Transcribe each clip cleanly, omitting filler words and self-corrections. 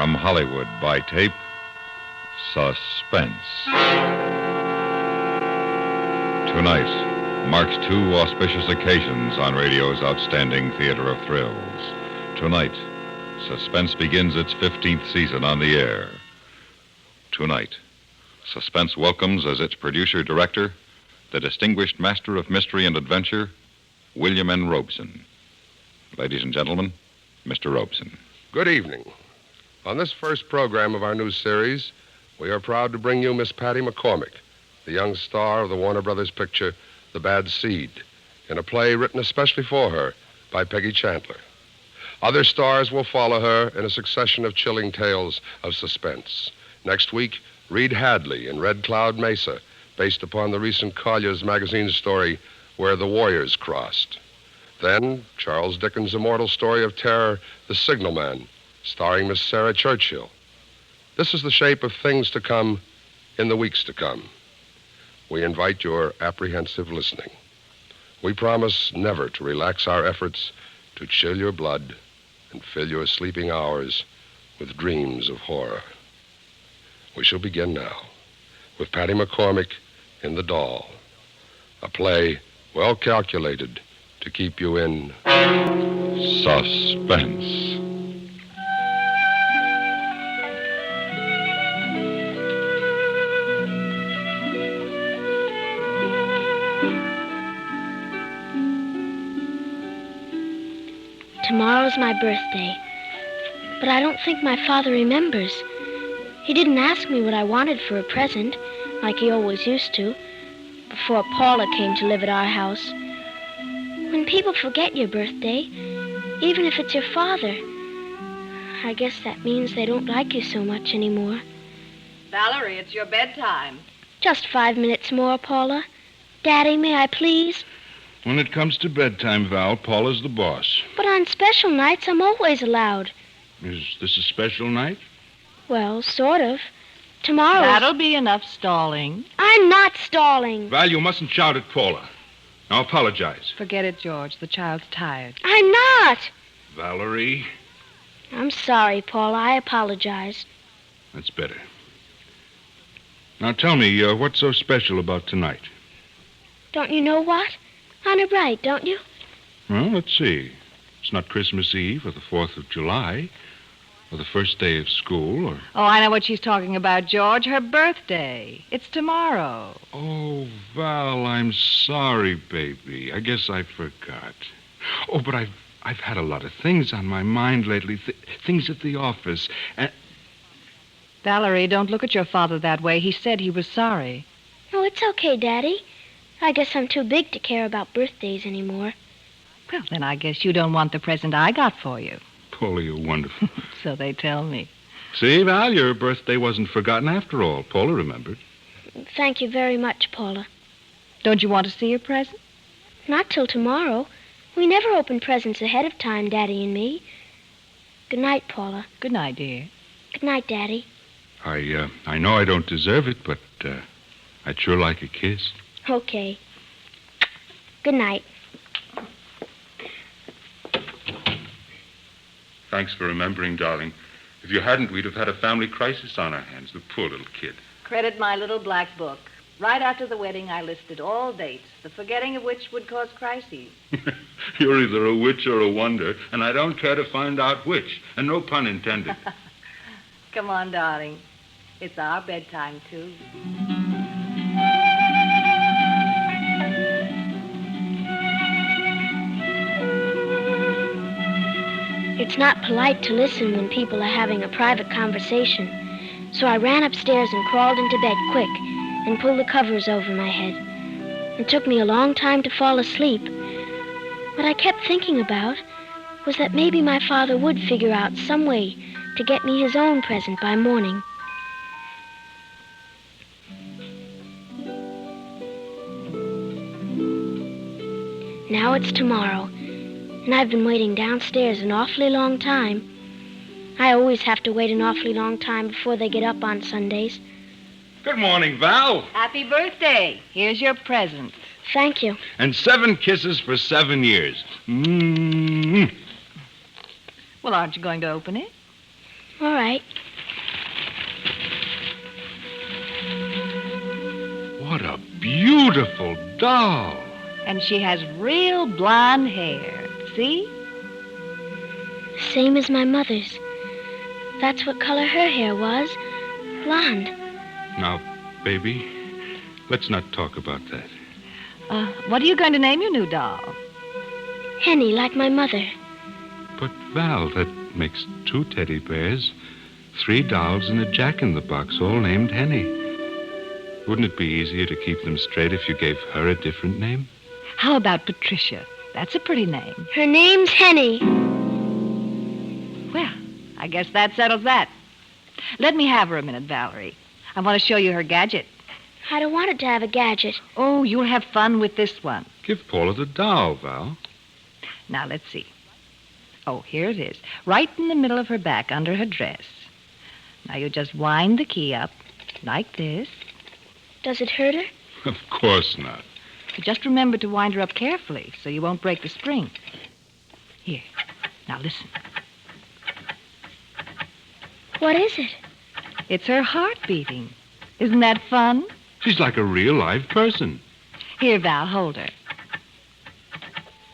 From Hollywood by tape, Suspense. Tonight marks two auspicious occasions on radio's outstanding theater of thrills. Tonight, Suspense begins its 15th season on the air. Tonight, Suspense welcomes as its producer-director the distinguished master of mystery and adventure, William N. Robeson. Ladies and gentlemen, Mr. Robeson. Good evening. On this first program of our new series, we are proud to bring you Miss Patty McCormick, the young star of the Warner Brothers picture, The Bad Seed, in a play written especially for her by Peggy Chandler. Other stars will follow her in a succession of chilling tales of suspense. Next week, Reed Hadley in Red Cloud Mesa, based upon the recent Collier's magazine story, Where the Warriors Crossed. Then, Charles Dickens' immortal story of terror, The Signalman, starring Miss Sarah Churchill. This is the shape of things to come in the weeks to come. We invite your apprehensive listening. We promise never to relax our efforts to chill your blood and fill your sleeping hours with dreams of horror. We shall begin now with Patty McCormick in The Doll, a play well calculated to keep you in Suspense. Tomorrow's my birthday, but I don't think my father remembers. He didn't ask me what I wanted for a present, like he always used to, before Paula came to live at our house. When people forget your birthday, even if it's your father, I guess that means they don't like you so much anymore. Valerie, it's your bedtime. Just 5 minutes more, Paula. Daddy, may I please? When it comes to bedtime, Val, Paula's the boss. But on special nights, I'm always allowed. Is this a special night? Well, sort of. Tomorrow. That'll be enough stalling. I'm not stalling. Val, you mustn't shout at Paula. Now apologize. Forget it, George. The child's tired. I'm not. Valerie. I'm sorry, Paula. I apologize. That's better. Now tell me, what's so special about tonight? Don't you know what? Honor bright, don't you? Well, let's see. It's not Christmas Eve or the 4th of July or the first day of school or... Oh, I know what she's talking about, George. Her birthday. It's tomorrow. Oh, Val, I'm sorry, baby. I guess I forgot. Oh, but I've had a lot of things on my mind lately. Things at the office. And... Valerie, don't look at your father that way. He said he was sorry. Oh, it's okay, Daddy. I guess I'm too big to care about birthdays anymore. Well, then I guess you don't want the present I got for you. Paula, you're wonderful. So they tell me. See, Val, your birthday wasn't forgotten after all. Paula remembered. Thank you very much, Paula. Don't you want to see your present? Not till tomorrow. We never open presents ahead of time, Daddy and me. Good night, Paula. Good night, dear. Good night, Daddy. I know I don't deserve it, but I'd sure like a kiss. Okay. Good night. Thanks for remembering, darling. If you hadn't, we'd have had a family crisis on our hands. The poor little kid. Credit my little black book. Right after the wedding, I listed all dates, the forgetting of which would cause crises. You're either a witch or a wonder, and I don't care to find out which. And no pun intended. Come on, darling. It's our bedtime, too. It's not polite to listen when people are having a private conversation, so I ran upstairs and crawled into bed quick and pulled the covers over my head. It took me a long time to fall asleep. What I kept thinking about was that maybe my father would figure out some way to get me his own present by morning. Now it's tomorrow, and I've been waiting downstairs an awfully long time. I always have to wait an awfully long time before they get up on Sundays. Good morning, Val. Happy birthday. Here's your present. Thank you. And 7 kisses for 7 years. Mm-hmm. Well, aren't you going to open it? All right. What a beautiful doll. And she has real blonde hair. See? Same as my mother's. That's what color her hair was. Blonde. Now, baby, let's not talk about that. What are you going to name your new doll? Henny, like my mother. But, Val, that makes 2 teddy bears, 3 dolls, and a jack-in-the-box, all named Henny. Wouldn't it be easier to keep them straight if you gave her a different name? How about Patricia? That's a pretty name. Her name's Henny. Well, I guess that settles that. Let me have her a minute, Valerie. I want to show you her gadget. I don't want it to have a gadget. Oh, you'll have fun with this one. Give Paula the doll, Val. Now, let's see. Oh, here it is. Right in the middle of her back, under her dress. Now, you just wind the key up, like this. Does it hurt her? Of course not. But just remember to wind her up carefully so you won't break the spring. Here. Now, listen. What is it? It's her heart beating. Isn't that fun? She's like a real live person. Here, Val, hold her.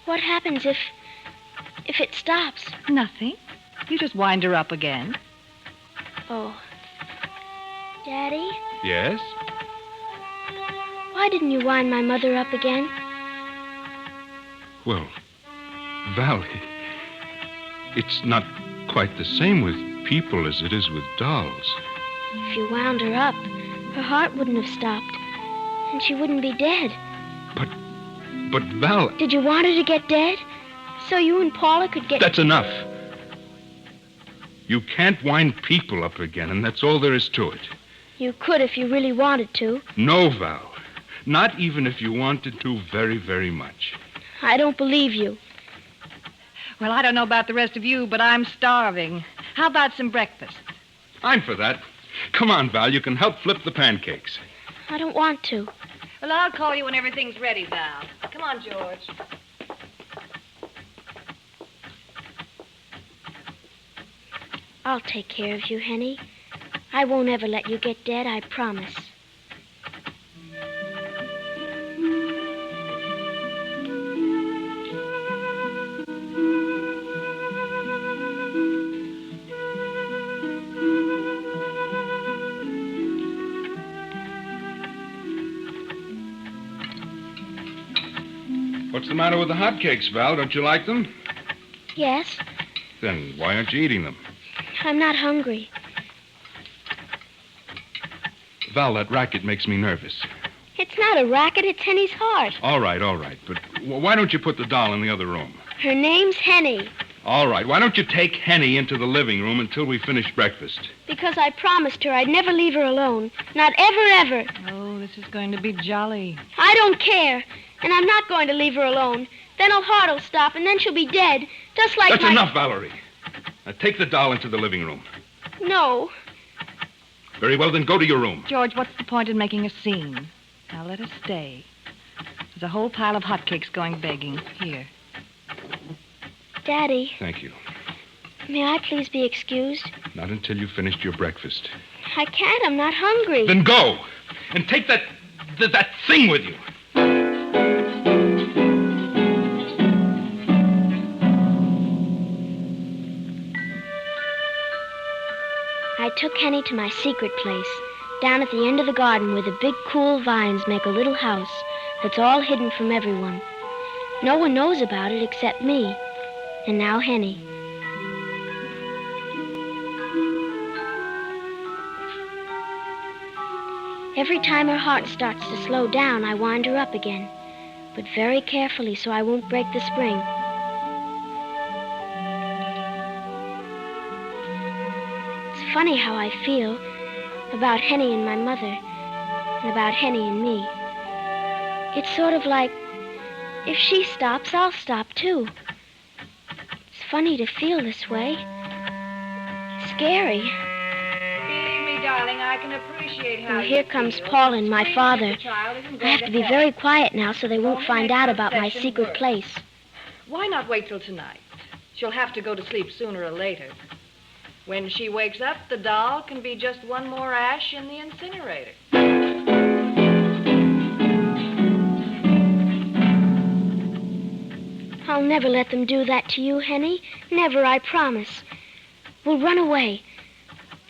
What happens if it stops? Nothing. You just wind her up again. Oh. Daddy, Yes? why didn't you wind my mother up again? Well, Val, it's not quite the same with people as it is with dolls. If you wound her up, her heart wouldn't have stopped. And she wouldn't be dead. But Val, Did you want her to get dead? So you and Paula could get... that's enough. You can't wind people up again, and that's all there is to it. You could if you really wanted to. No, Val. Not even if you wanted to very, very much. I don't believe you. Well, I don't know about the rest of you, but I'm starving. How about some breakfast? I'm for that. Come on, Val. You can help flip the pancakes. I don't want to. Well, I'll call you when everything's ready, Val. Come on, George. I'll take care of you, Henny. I won't ever let you get dead, I promise. What's the matter with the hotcakes, Val? Don't you like them? Yes, Then why aren't you eating them? I'm not hungry. Val, that racket makes me nervous. It's not a racket, it's Henny's heart. All right. But why don't you put the doll in the other room? Her name's Henny, All right. Why don't you take Henny into the living room until we finish breakfast? because I promised her I'd never leave her alone. Not ever. Oh, this is going to be jolly. I don't care, and I'm not going to leave her alone. Then her heart will stop, and then she'll be dead, just like That's my... enough, Valerie. Now take the doll into the living room. No. Very well, then go to your room. George, what's the point in making a scene? Now, let us stay. There's a whole pile of hotcakes going begging. Here. Daddy, Thank you. may I please be excused? Not until you've finished your breakfast. I can't, I'm not hungry. Then go and take that thing with you. I took Henny to my secret place, down at the end of the garden where the big, cool vines make a little house that's all hidden from everyone. No one knows about it except me, and now Henny. Every time her heart starts to slow down, I wind her up again, but very carefully so I won't break the spring. It's funny how I feel about Henny and my mother, and about Henny and me. It's sort of like, if she stops, I'll stop too. It's funny to feel this way. Scary. Believe me, darling, I can appreciate how Oh, here comes Paul and my father. I have to be very quiet now so they won't find out about my secret place. Why not wait till tonight? She'll have to go to sleep sooner or later. When she wakes up, the doll can be just one more ash in the incinerator. I'll never let them do that to you, Henny. Never, I promise. We'll run away.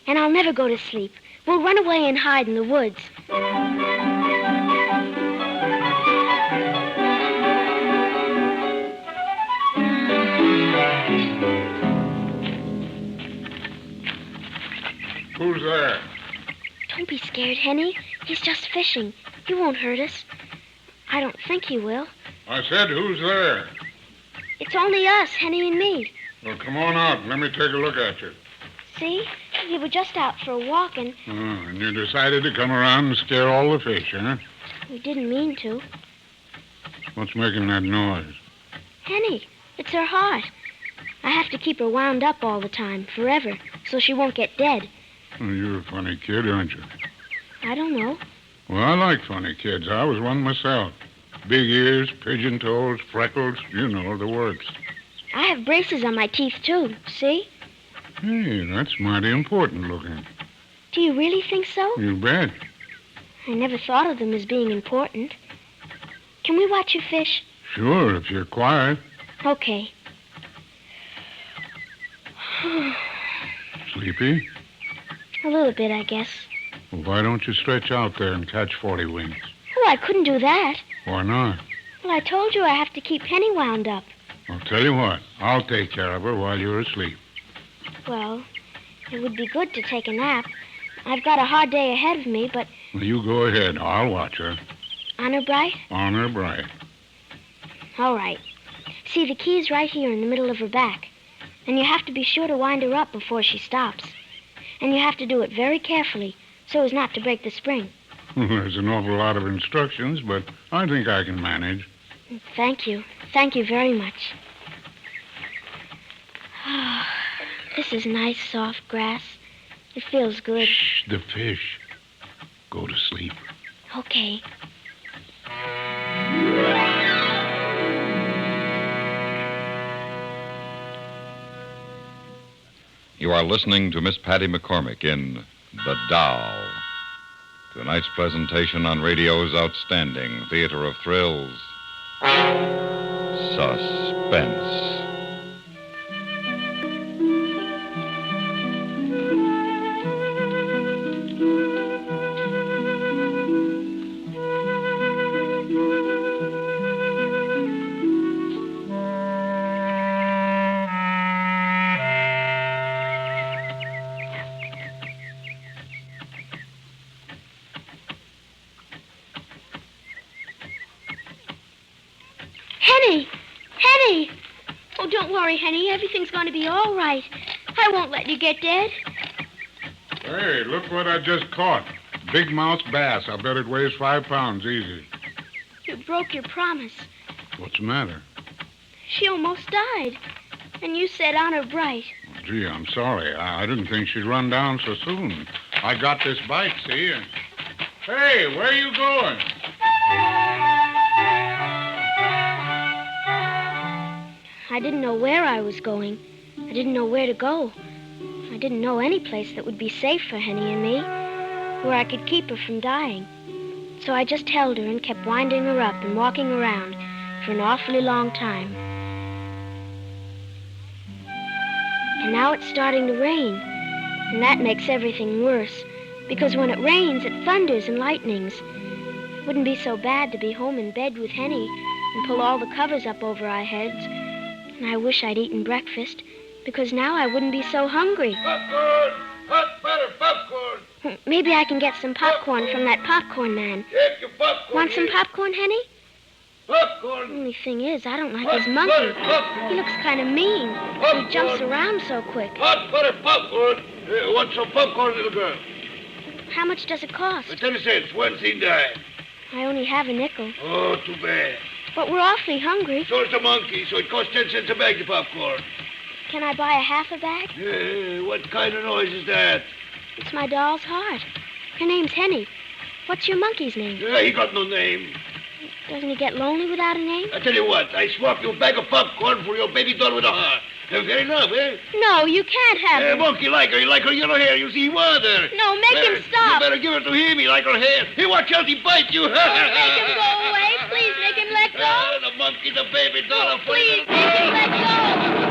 And I'll never go to sleep. We'll run away and hide in the woods. Who's there? Don't be scared, Henny. He's just fishing. He won't hurt us. I don't think he will. I said, who's there? It's only us, Henny and me. Well, come on out. Let me take a look at you. See? We were just out for a walk, and Oh, and you decided to come around and scare all the fish, huh? we didn't mean to. What's making that noise? Henny, it's her heart. I have to keep her wound up all the time, forever, so she won't get dead. Well, you're a funny kid, aren't you? I don't know. Well, I like funny kids. I was one myself. Big ears, pigeon toes, freckles, you know, the works. I have braces on my teeth, too. See? Hey, that's mighty important looking. Do you really think so? You bet. I never thought of them as being important. Can we watch you fish? Sure, if you're quiet. Okay. Sleepy? A little bit, I guess. Well, why don't you stretch out there and catch 40 winks? Oh, I couldn't do that. Why not? Well, I told you I have to keep Henny wound up. I'll tell you what. I'll take care of her while you're asleep. Well, it would be good to take a nap. I've got a hard day ahead of me, but Well, you go ahead. I'll watch her. honor bright? Honor bright. All right. See, the key's right here in the middle of her back. And you have to be sure to wind her up before she stops. And you have to do it very carefully so as not to break the spring. There's an awful lot of instructions, but I think I can manage. Thank you. Thank you very much. This is nice, soft grass. It feels good. Shh, the fish. Go to sleep. Okay. You are listening to Miss Patty McCormick in The Doll. Tonight's presentation on radio's outstanding theater of thrills, Suspense. Henny! Henny! Oh, don't worry, Henny. Everything's going to be all right. I won't let you get dead. Hey, look what I just caught. Big mouth bass. I bet it weighs 5 pounds easy. You broke your promise. What's the matter? She almost died. And you said honor bright. Oh, gee, I'm sorry. I didn't think she'd run down so soon. I got this bite, see? And... Hey, where are you going? I didn't know where I was going. I didn't know where to go. I didn't know any place that would be safe for Henny and me, where I could keep her from dying. So I just held her and kept winding her up and walking around for an awfully long time. And now it's starting to rain, and that makes everything worse, because when it rains, it thunders and lightnings. It wouldn't be so bad to be home in bed with Henny and pull all the covers up over our heads. And I wish I'd eaten breakfast, because now I wouldn't be so hungry. Popcorn! Hot butter popcorn! Maybe I can get some popcorn from that popcorn man. Get your popcorn! Want some here. popcorn, Henny? Popcorn! Only thing is, I don't like Hot his monkey. butter popcorn! He looks kind of mean. He jumps around so quick. Hot butter popcorn! Want some popcorn, little girl? How much does it cost? 10 cents, 1 cent dime. I only have a nickel. Oh, too bad. But we're awfully hungry. So is the monkey, so it costs 10 cents a bag of popcorn. Can I buy a half a bag? What kind of noise is that? It's my doll's heart. Her name's Henny. What's your monkey's name? He got no name. Doesn't he get lonely without a name? I tell you what, I swap you a bag of popcorn for your baby doll with a heart. Fair enough, eh? No, you can't have it. Monkey like her. You like her yellow hair. You see water. No, make him stop. You better give her to him. He like her hair. Hey, watch out, he bite you. Make him go away. Please make him let go. The monkey, the baby doll. Please make him let go.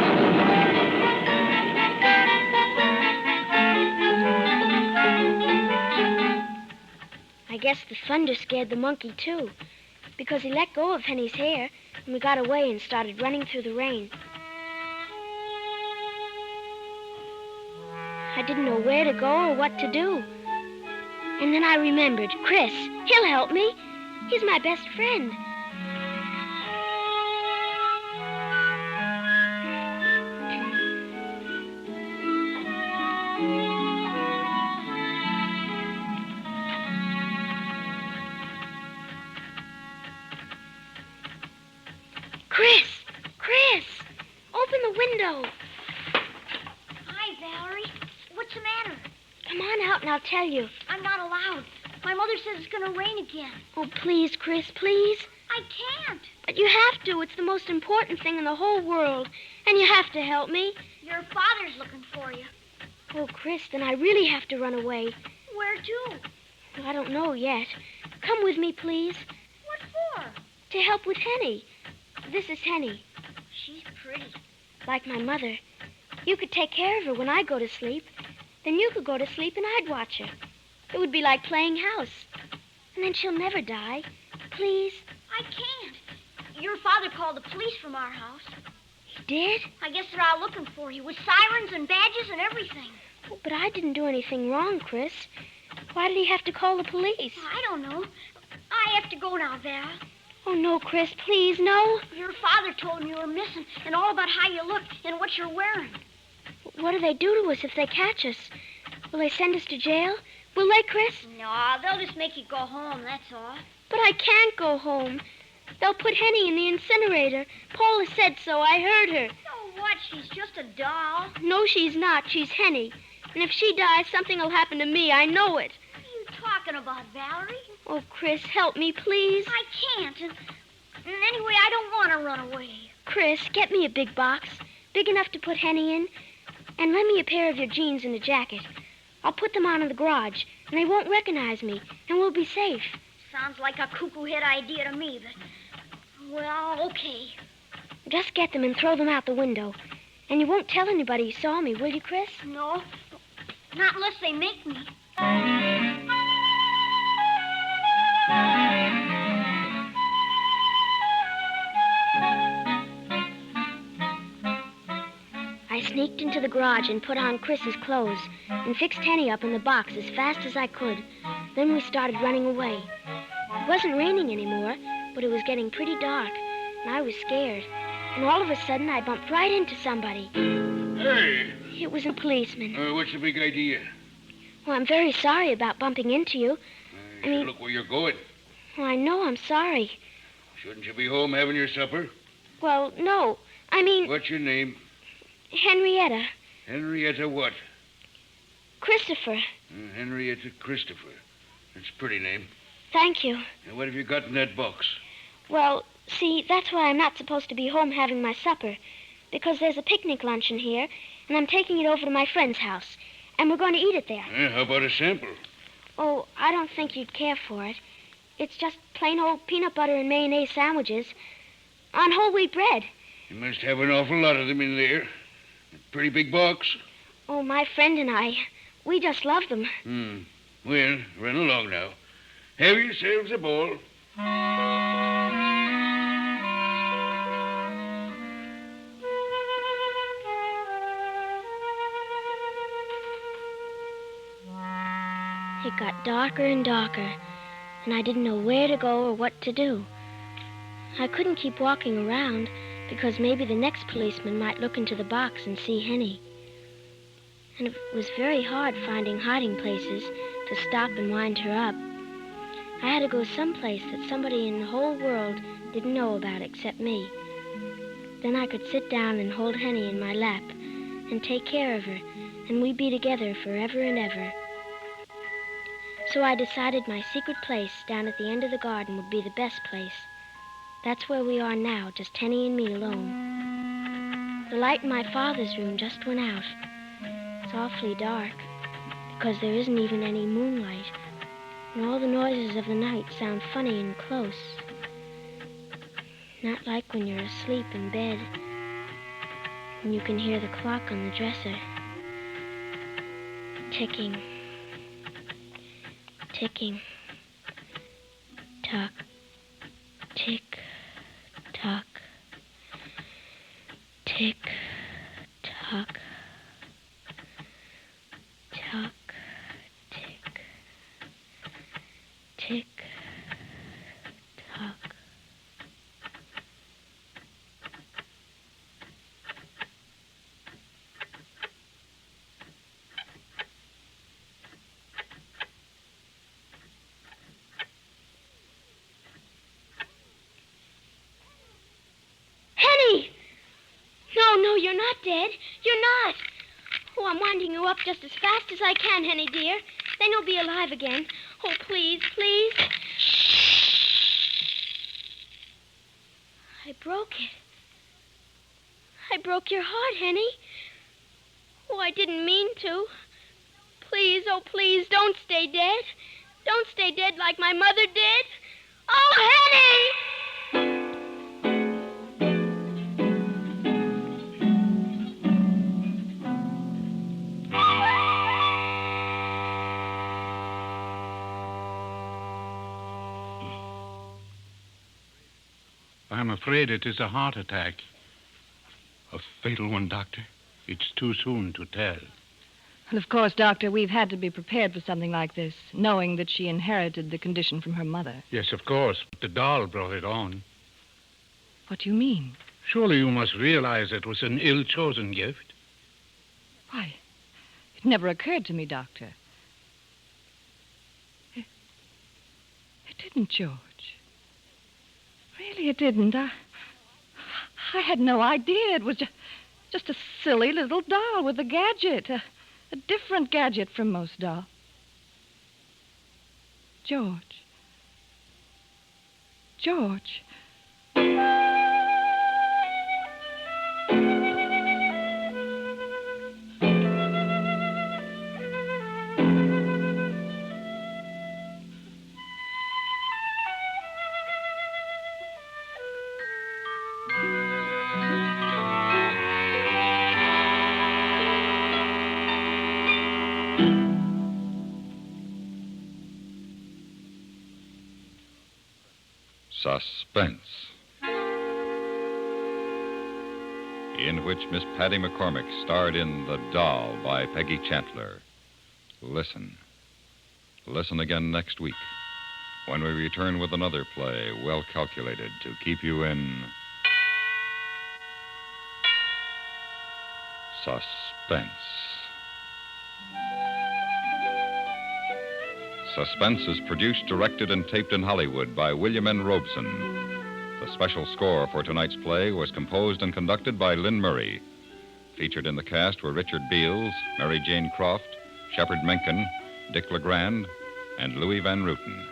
I guess the thunder scared the monkey, too, because he let go of Henny's hair, and we got away and started running through the rain. I didn't know where to go or what to do. And then I remembered, Chris, he'll help me. He's my best friend. Chris, open the window. Hi, Valerie. What's the matter? Come on out and I'll tell you. I'm not allowed. My mother says it's going to rain again. Oh, please, Chris, please. I can't. But you have to. It's the most important thing in the whole world. And you have to help me. Your father's looking for you. Oh, Chris, then I really have to run away. Where to? Well, I don't know yet. Come with me, please. What for? To help with Henny. This is Henny. She's pretty. Like my mother. You could take care of her when I go to sleep. Then you could go to sleep and I'd watch her. It would be like playing house. And then she'll never die. Please. I can't. Your father called the police from our house. He did? I guess they're out looking for you with sirens and badges and everything. Oh, but I didn't do anything wrong, Chris. Why did he have to call the police? I don't know. I have to go now, Val. Oh, no, Chris, please, no. Your father told me you were missing and all about how you look and what you're wearing. What do they do to us if they catch us? Will they send us to jail? Will they, Chris? No, they'll just make you go home, that's all. But I can't go home. They'll put Henny in the incinerator. Paula said so. I heard her. So what? She's just a doll. No, she's not. She's Henny. And if she dies, something will happen to me. I know it. What are you talking about, Valerie? Oh, Chris, help me, please. I can't. And anyway, I don't want to run away. Chris, get me a big box. Big enough to put Henny in. And lend me a pair of your jeans and a jacket. I'll put them on in the garage, and they won't recognize me, and we'll be safe. Sounds like a cuckoo-head idea to me, but... Well, okay. Just get them and throw them out the window. And you won't tell anybody you saw me, will you, Chris? No. Not unless they make me. I sneaked into the garage and put on Chris's clothes and fixed Henny up in the box as fast as I could. Then we started running away. It wasn't raining anymore, but it was getting pretty dark, and I was scared. And all of a sudden, I bumped right into somebody. Hey. It was a policeman. What's the big idea? Well, I'm very sorry about bumping into you. I mean... Look where you're going. Well, I know I'm sorry. Shouldn't you be home having your supper? Well, no. I mean... What's your name? Henrietta. Henrietta what? Christopher. Henrietta Christopher. That's a pretty name. Thank you. And what have you got in that box? Well, see, that's why I'm not supposed to be home having my supper. Because there's a picnic luncheon here, and I'm taking it over to my friend's house. And we're going to eat it there. How about a sample? Oh, I don't think you'd care for it. It's just plain old peanut butter and mayonnaise sandwiches on whole wheat bread. You must have an awful lot of them in there. A pretty big box. Oh, my friend and I, we just love them. Well, run along now. Have yourselves a ball. It got darker and darker, and I didn't know where to go or what to do. I couldn't keep walking around because maybe the next policeman might look into the box and see Henny. And it was very hard finding hiding places to stop and wind her up. I had to go someplace that somebody in the whole world didn't know about except me. Then I could sit down and hold Henny in my lap and take care of her, and we'd be together forever and ever. So I decided my secret place down at the end of the garden would be the best place. That's where we are now, just Henny and me alone. The light in my father's room just went out. It's awfully dark, because there isn't even any moonlight. And all the noises of the night sound funny and close. Not like when you're asleep in bed, and you can hear the clock on the dresser. Ticking. Ticking. Tock. Tick. Tock. Tick. Tock. Tock. Tick. Tick. Tock. Henny! No, you're not dead. You're not. Oh, I'm winding you up just as fast as I can, Henny dear. Then you'll be alive again. Oh, please, please. I broke it. I broke your heart, Henny. Oh, I didn't mean to. Please, oh, please, don't stay dead. Don't stay dead like my mother did. Oh, Henny! I'm afraid it is a heart attack. A fatal one, Doctor? It's too soon to tell. Well, of course, Doctor, we've had to be prepared for something like this, knowing that she inherited the condition from her mother. Yes, of course. The doll brought it on. What do you mean? Surely you must realize it was an ill-chosen gift. Why, it never occurred to me, Doctor. It didn't, George. Really, it didn't. I had no idea. It was just a silly little doll with a gadget, a different gadget from most dolls. George. George. Suspense, in which Miss Patty McCormick starred in The Doll by Peggy Chandler. Listen. Listen again next week when we return with another play well calculated to keep you in suspense. Suspense is produced, directed, and taped in Hollywood by William N. Robeson. The special score for tonight's play was composed and conducted by Lynn Murray. Featured in the cast were Richard Beals, Mary Jane Croft, Shepard Menken, Dick LeGrand, and Louis Van Ruten.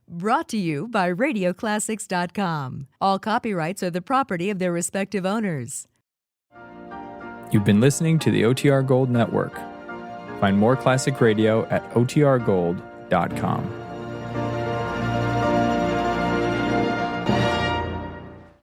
Brought to you by RadioClassics.com. All copyrights are the property of their respective owners. You've been listening to the OTR Gold Network. Find more classic radio at otrgold.com.